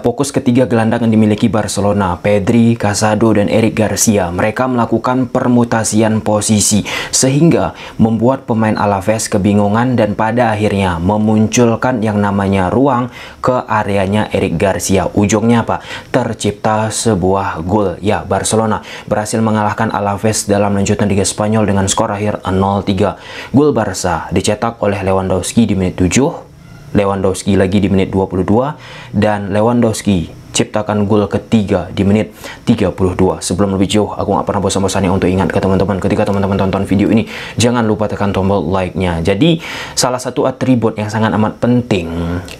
Fokus ketiga gelandang yang dimiliki Barcelona, Pedri, Casado, dan Eric Garcia. Mereka melakukan permutasian posisi sehingga membuat pemain Alaves kebingungan dan pada akhirnya memunculkan yang namanya ruang ke areanya Eric Garcia. Ujungnya apa? Tercipta sebuah gol. Ya, Barcelona berhasil mengalahkan Alaves dalam lanjutan Liga Spanyol dengan skor akhir 0-3. Gol Barca dicetak oleh Lewandowski di menit 7. Lewandowski lagi di menit 22 dan Lewandowski ciptakan gol ketiga di menit 32. Sebelum lebih jauh, aku nggak pernah bosan-bosannya untuk ingat ke teman-teman, ketika teman-teman tonton video ini, jangan lupa tekan tombol like-nya. Jadi, salah satu atribut yang sangat amat penting,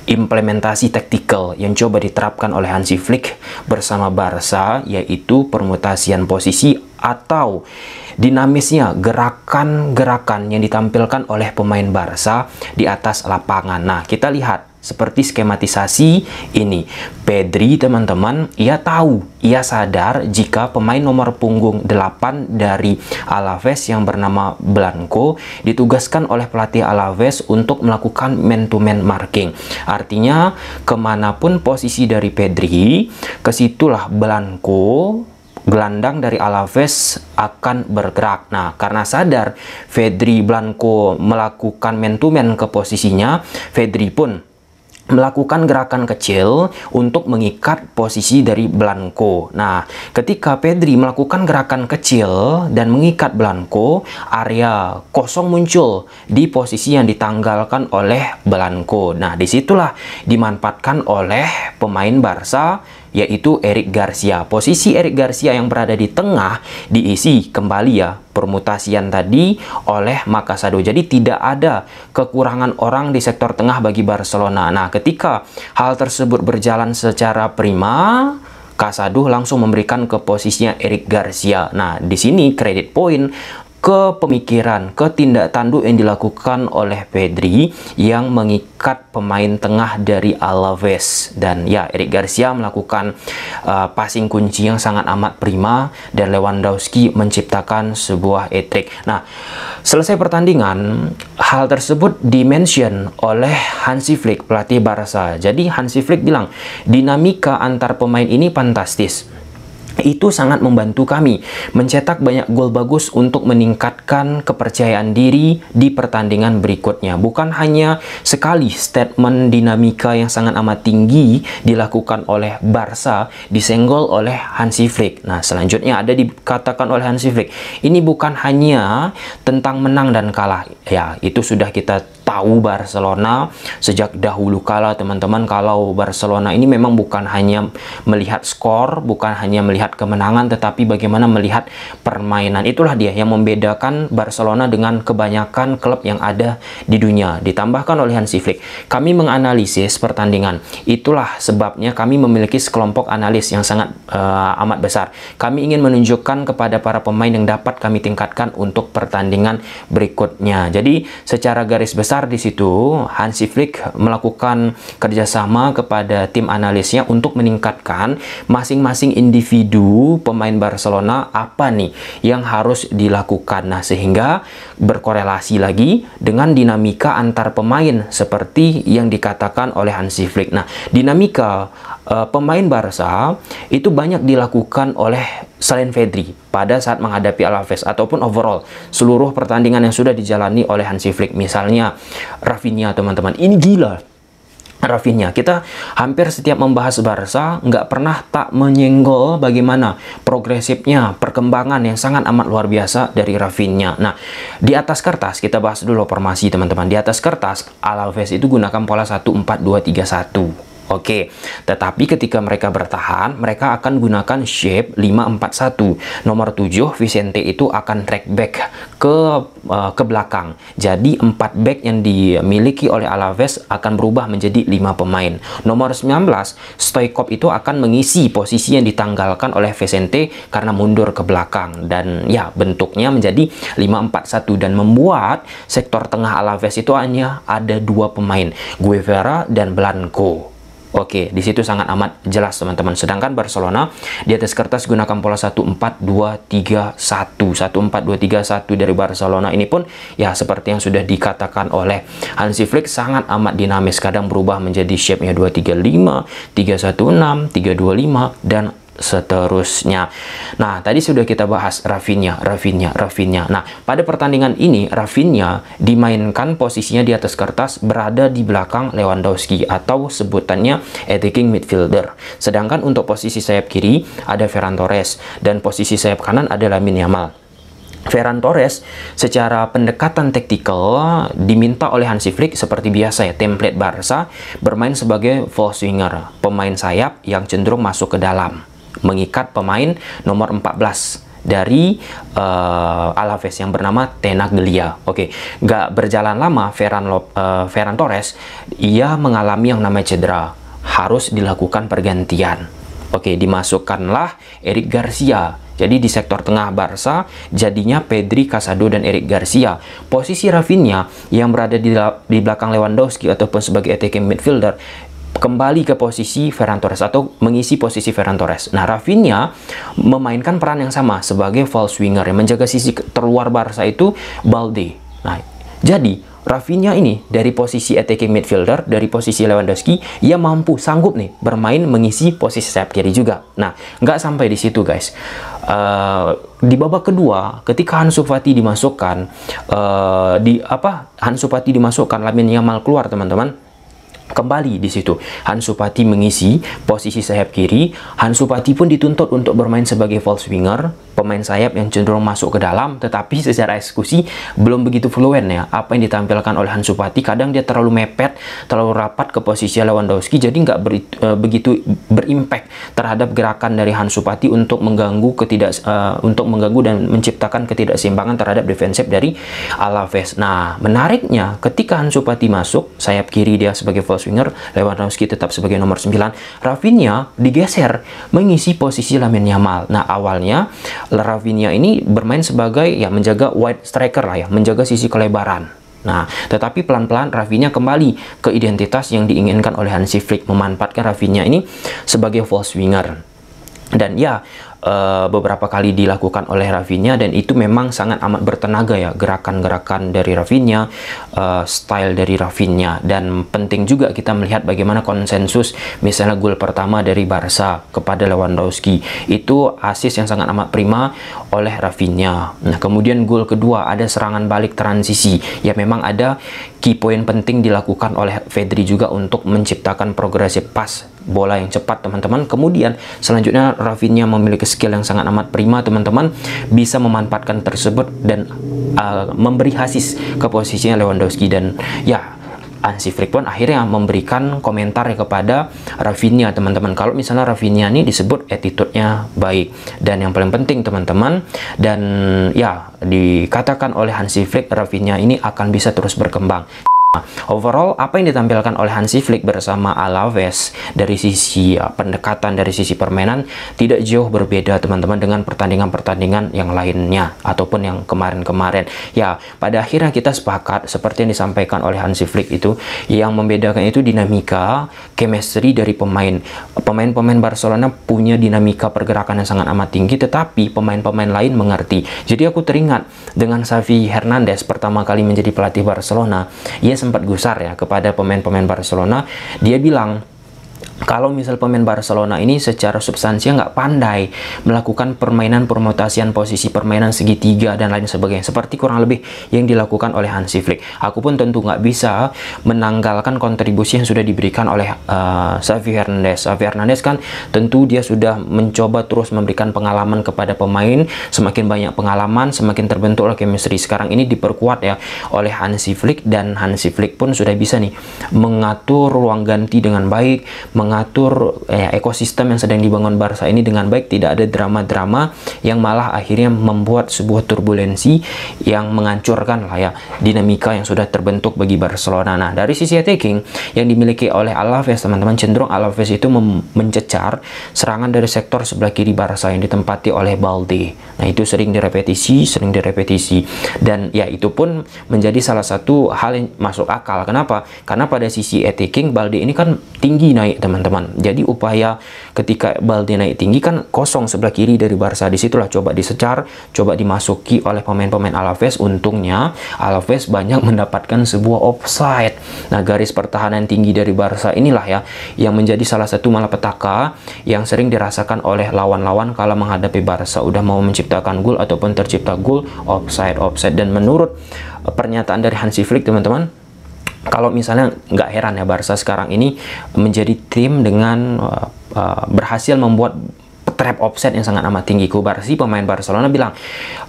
implementasi taktikal yang coba diterapkan oleh Hansi Flick bersama Barca, yaitu permutasian posisi atau dinamisnya gerakan-gerakan yang ditampilkan oleh pemain Barca di atas lapangan. Nah, kita lihat seperti skematisasi ini. Pedri, teman-teman, ia tahu, ia sadar jika pemain nomor punggung 8 dari Alaves yang bernama Blanco ditugaskan oleh pelatih Alaves untuk melakukan man-to-man marking. Artinya, kemanapun posisi dari Pedri, kesitulah Blanco, gelandang dari Alaves, akan bergerak. Nah, karena sadar Pedri Blanco melakukan man-to-man ke posisinya, Pedri pun melakukan gerakan kecil untuk mengikat posisi dari Blanco. Nah, ketika Pedri melakukan gerakan kecil dan mengikat Blanco, area kosong muncul di posisi yang ditanggalkan oleh Blanco. Nah, disitulah dimanfaatkan oleh pemain Barca, yaitu Eric Garcia. Posisi Eric Garcia yang berada di tengah diisi kembali, ya, permutasian tadi oleh Casado. Jadi tidak ada kekurangan orang di sektor tengah bagi Barcelona. Nah, ketika hal tersebut berjalan secara prima, Casado langsung memberikan ke posisinya Eric Garcia. Nah, di sini kredit poin ke pemikiran, ke tindak tanduk yang dilakukan oleh Pedri yang mengikat pemain tengah dari Alaves. Dan ya, Eric Garcia melakukan passing kunci yang sangat amat prima dan Lewandowski menciptakan sebuah hat-trick. Nah, selesai pertandingan, hal tersebut dimention oleh Hansi Flick, pelatih Barca. Jadi Hansi Flick bilang, dinamika antar pemain ini fantastis. Itu sangat membantu kami mencetak banyak gol bagus untuk meningkatkan kepercayaan diri di pertandingan berikutnya. Bukan hanya sekali statement dinamika yang sangat amat tinggi dilakukan oleh Barca disenggol oleh Hansi Flick. Nah, selanjutnya ada dikatakan oleh Hansi Flick, ini bukan hanya tentang menang dan kalah. Ya, itu sudah kita tahu Barcelona sejak dahulu kala, teman-teman. Kalau Barcelona ini memang bukan hanya melihat skor, bukan hanya melihat kemenangan, tetapi bagaimana melihat permainan. Itulah dia yang membedakan Barcelona dengan kebanyakan klub yang ada di dunia. Ditambahkan oleh Hansi Flick, kami menganalisis pertandingan. Itulah sebabnya kami memiliki sekelompok analis yang sangat amat besar. Kami ingin menunjukkan kepada para pemain yang dapat kami tingkatkan untuk pertandingan berikutnya. Jadi secara garis besar di situ Hansi Flick melakukan kerjasama kepada tim analisnya untuk meningkatkan masing-masing individu pemain Barcelona apa nih yang harus dilakukan. Nah, sehingga berkorelasi lagi dengan dinamika antar pemain seperti yang dikatakan oleh Hansi Flick. Nah, dinamika pemain Barca itu banyak dilakukan oleh selain Pedri pada saat menghadapi Alaves ataupun overall seluruh pertandingan yang sudah dijalani oleh Hansi Flick. Misalnya Rafinha, teman-teman, ini gila. Rafinha, kita hampir setiap membahas Barca nggak pernah tak menyenggol bagaimana progresifnya perkembangan yang sangat amat luar biasa dari Rafinha. Nah, di atas kertas kita bahas dulu formasi, teman-teman. Di atas kertas Alaves itu gunakan pola 1-4-2-3-1. Oke, tetapi ketika mereka bertahan, mereka akan gunakan shape 5-4-1. Nomor 7, Vicente itu akan track back ke belakang. Jadi 4 back yang dimiliki oleh Alaves akan berubah menjadi 5 pemain. Nomor 19, Stoichkov itu akan mengisi posisi yang ditanggalkan oleh Vicente karena mundur ke belakang. Dan ya, bentuknya menjadi 5-4-1 dan membuat sektor tengah Alaves itu hanya ada 2 pemain, Guevara dan Blanco. Oke, di situ sangat amat jelas teman-teman. Sedangkan Barcelona di atas kertas gunakan pola 1-4-2-3-1. 1-4-2-3-1 dari Barcelona ini pun ya seperti yang sudah dikatakan oleh Hansi Flick, sangat amat dinamis. Kadang berubah menjadi shape-nya 2-3-5, 3-1-6, 3-2-5 dan seterusnya. Nah, tadi sudah kita bahas Rafinha. Nah, pada pertandingan ini Rafinha dimainkan posisinya di atas kertas berada di belakang Lewandowski atau sebutannya attacking midfielder. Sedangkan untuk posisi sayap kiri ada Ferran Torres dan posisi sayap kanan ada Lamine Yamal. Ferran Torres secara pendekatan taktikal diminta oleh Hansi Flick seperti biasa ya, template Barca, bermain sebagai false winger, pemain sayap yang cenderung masuk ke dalam, mengikat pemain nomor 14 dari Alaves yang bernama Tenaglia. Oke, nggak berjalan lama Ferran Torres ia mengalami yang namanya cedera, harus dilakukan pergantian. Oke, dimasukkanlah Eric Garcia. Jadi di sektor tengah Barca jadinya Pedri, Casado, dan Eric Garcia. Posisi Rafinha yang berada di belakang Lewandowski ataupun sebagai attacking midfielder kembali ke posisi Ferran Torres atau mengisi posisi Ferran Torres. Nah, Rafinha memainkan peran yang sama sebagai false winger yang menjaga sisi terluar Barca itu Balde. Nah, jadi Rafinha ini dari posisi attacking midfielder, dari posisi Lewandowski, ia sanggup nih bermain mengisi posisi sayap kiri juga. Nah, nggak sampai di situ guys. Di babak kedua, ketika Ansu Fati dimasukkan, Ansu Fati dimasukkan, Lamine Yamal keluar teman-teman. Kembali di situ Ansu Fati mengisi posisi sayap kiri. Ansu Fati pun dituntut untuk bermain sebagai false winger, pemain sayap yang cenderung masuk ke dalam, tetapi secara eksekusi belum begitu fluent ya. Apa yang ditampilkan oleh Ansu Fati, kadang dia terlalu mepet, terlalu rapat ke posisi Lewandowski, jadi nggak begitu berimpact terhadap gerakan dari Ansu Fati untuk mengganggu dan menciptakan ketidakseimbangan terhadap defensif dari Alaves. Nah, menariknya ketika Ansu Fati masuk sayap kiri dia sebagai false winger, Lewandowski tetap sebagai nomor 9, Rafinha digeser mengisi posisi Lamine Yamal. Nah, awalnya Rafinha ini bermain sebagai ya menjaga wide striker lah ya, menjaga sisi kelebaran. Nah, tetapi pelan-pelan Rafinha kembali ke identitas yang diinginkan oleh Hansi Flick, memanfaatkan Rafinha ini sebagai false winger. Dan ya, beberapa kali dilakukan oleh Rafinha dan itu memang sangat amat bertenaga ya, gerakan-gerakan dari Rafinha, style dari Rafinha. Dan penting juga kita melihat bagaimana konsensus misalnya gol pertama dari Barca kepada Lewandowski, itu assist yang sangat amat prima oleh Rafinha. Nah, kemudian gol kedua ada serangan balik transisi ya, memang ada key point penting dilakukan oleh Pedri juga untuk menciptakan progresi pas bola yang cepat teman-teman. Kemudian selanjutnya Rafinha memiliki skill yang sangat amat prima teman-teman, bisa memanfaatkan tersebut dan memberi assist ke posisinya Lewandowski. Dan ya, Hansi Flick pun akhirnya memberikan komentar kepada Rafinha teman-teman, kalau misalnya Rafinha ini disebut attitude-nya baik. Dan yang paling penting teman-teman, dan ya dikatakan oleh Hansi Flick, Rafinha ini akan bisa terus berkembang. Overall, apa yang ditampilkan oleh Hansi Flick bersama Alaves dari sisi pendekatan, dari sisi permainan tidak jauh berbeda teman-teman dengan pertandingan-pertandingan yang lainnya ataupun yang kemarin-kemarin. Ya, pada akhirnya kita sepakat seperti yang disampaikan oleh Hansi Flick, itu yang membedakan itu dinamika, chemistry dari pemain. Pemain-pemain Barcelona punya dinamika pergerakan yang sangat amat tinggi, tetapi pemain-pemain lain mengerti. Jadi aku teringat dengan Xavi Hernandez pertama kali menjadi pelatih Barcelona, ia sempat gusar ya kepada pemain-pemain Barcelona. Dia bilang kalau misal pemain Barcelona ini secara substansi nggak pandai melakukan permainan permutasian posisi permainan segitiga dan lain sebagainya, seperti kurang lebih yang dilakukan oleh Hansi Flick. Aku pun tentu nggak bisa menanggalkan kontribusi yang sudah diberikan oleh Xavi Hernandez. Xavi Hernandez kan tentu dia sudah mencoba terus memberikan pengalaman kepada pemain, semakin banyak pengalaman semakin terbentuk chemistry. Sekarang ini diperkuat ya oleh Hansi Flick, dan Hansi Flick pun sudah bisa nih mengatur ruang ganti dengan baik, mengatur ekosistem yang sedang dibangun Barca ini dengan baik. Tidak ada drama-drama yang malah akhirnya membuat sebuah turbulensi yang menghancurkan lah ya dinamika yang sudah terbentuk bagi Barcelona. Nah, dari sisi attacking yang dimiliki oleh Alaves teman-teman, cenderung Alaves itu mencecar serangan dari sektor sebelah kiri Barca yang ditempati oleh Balde. Nah, itu sering direpetisi dan ya itu pun menjadi salah satu hal yang masuk akal. Kenapa? Karena pada sisi attacking Balde ini kan tinggi naik teman-teman. teman-teman. Jadi upaya ketika Balde naik tinggi kan kosong sebelah kiri dari Barca, disitulah coba disecar, coba dimasuki oleh pemain-pemain Alaves. Untungnya Alaves banyak mendapatkan sebuah offside. Nah, garis pertahanan tinggi dari Barca inilah ya yang menjadi salah satu malapetaka yang sering dirasakan oleh lawan-lawan kala menghadapi Barca. Udah mau menciptakan gol ataupun tercipta gol, offside. Dan menurut pernyataan dari Hansi Flick, teman-teman, kalau misalnya nggak heran ya Barca sekarang ini menjadi tim dengan berhasil membuat trap offset yang sangat amat tinggi. Kubarsi, pemain Barcelona, bilang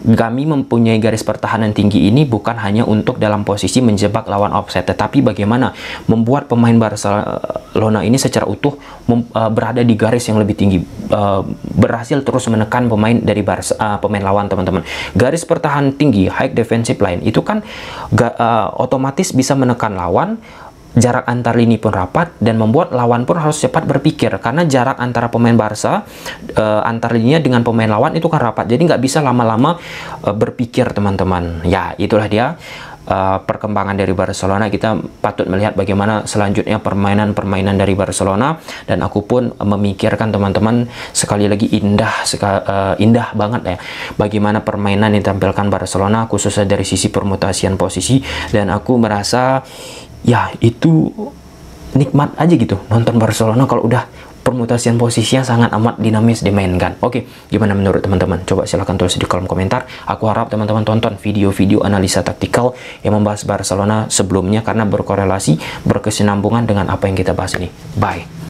kami mempunyai garis pertahanan tinggi ini bukan hanya untuk dalam posisi menjebak lawan offset, tetapi bagaimana membuat pemain Barcelona ini secara utuh berada di garis yang lebih tinggi, berhasil terus menekan pemain dari pemain lawan, teman-teman. Garis pertahanan tinggi, high defensive line, itu kan otomatis bisa menekan lawan. Jarak antar lini pun rapat dan membuat lawan pun harus cepat berpikir, karena jarak antara pemain Barca antar lininya dengan pemain lawan itu kan rapat, jadi nggak bisa lama-lama berpikir, teman-teman. Ya, itulah dia perkembangan dari Barcelona. Kita patut melihat bagaimana selanjutnya permainan dari Barcelona, dan aku pun memikirkan, teman-teman, sekali lagi indah banget ya bagaimana permainan yang ditampilkan Barcelona, khususnya dari sisi permutasian posisi, dan aku merasa ya itu nikmat aja gitu nonton Barcelona kalau udah permutasian posisinya sangat amat dinamis dimainkan. Oke, gimana menurut teman-teman? Coba silahkan tulis di kolom komentar. Aku harap teman-teman tonton video-video analisa taktikal yang membahas Barcelona sebelumnya, karena berkorelasi, berkesinambungan dengan apa yang kita bahas ini. Bye!